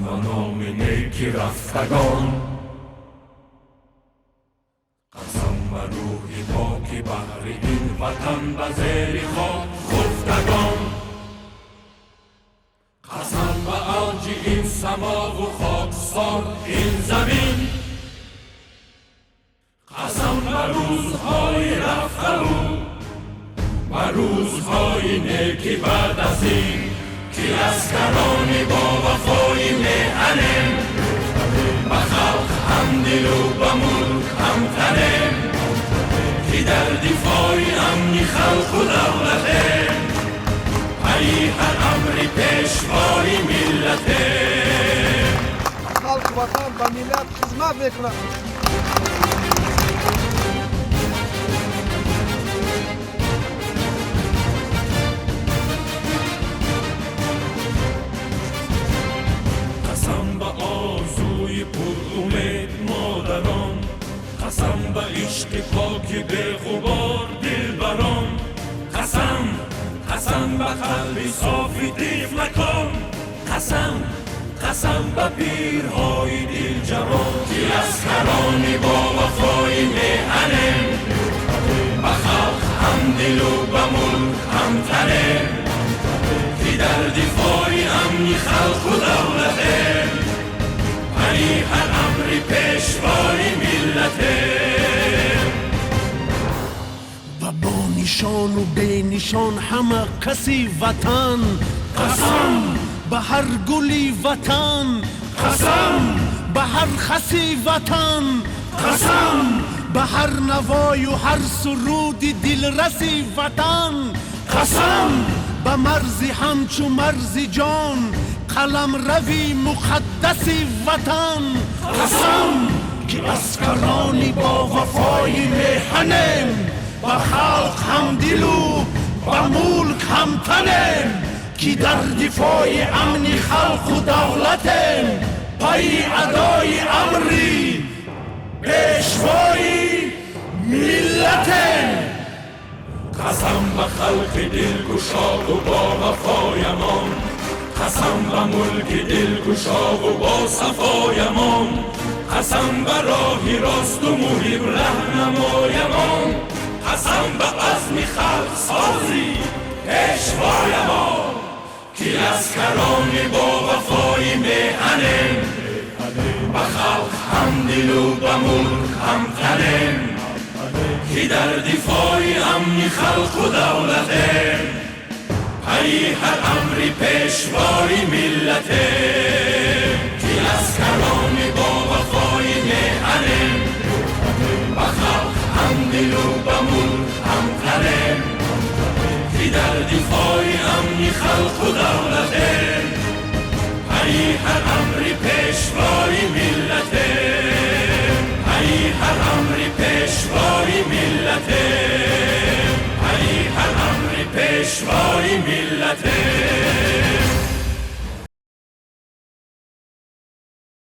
و نام نیکی رفتگان، قسم و روحی پاکی بهر این وطن به زیر خاک خفتگان، قسم و اوج این سما و خاکسار این زمین، قسم و روزهای رفته و روزهای نیکی بعد از این، که اسکرانی با وفای میهنیم، به خلق هم دل و به ملک هم تنیم، که در دفاع امن خلق و دولتیم، پی هر امر پیشوای ملتیم. خلق وطن و ملت خدمت میکنند. قسم به آرزوی پر امید مادران، قسم به عشق پاک بی‌غبار دلبران، قسم به قلب صافی طفلکان، قسم به پیرهای دل جوان، که اسکرانی با وفای میهنیم، به خلق هم دل و به ملک هم تنیم، که در دفاع امن خلق و دولتیم، پی هر امر پیشوای ملتیم. و با نشان و بی نشان همه کسی وطن، قسم به هر گلی وطن، قسم به هر خسی وطن، قسم به هر نوای و هر سرود دلرسی وطن، قسم به مرزی همچو مرزی جان قلم روی مقدسی وطن، قسم که اسکرانی با وفای میهنیم، به خلق هم دل و به ملک هم تنیم، که در دفاع امن خلق و دولتیم، پی ادای امری پیشوای ملتیم. قسم به خلق دلگشا و با وفایمان، قسم به ملک دلگشا و با صفایمان، قسم به راه راست و محب رهنمایمان، قسم به عزم خلق سازی پیشوایمان، که اسکرانی با وفای میهنیم، به خلق هم دل و به ملک هم تنیم، که در دفاع امن خلق و دولتیم، پی هر امر پیشوای ملتیم، که اسکرانی با وفای میهنیم، به خلق هم دل و به ملک هم تنیم، که در دفاع امن خلق و دولتیم، پی هر امر پیشوای ملتیم، پی هر امر پیشوای ملتیم، پی هر امر پیشوای ملتیم.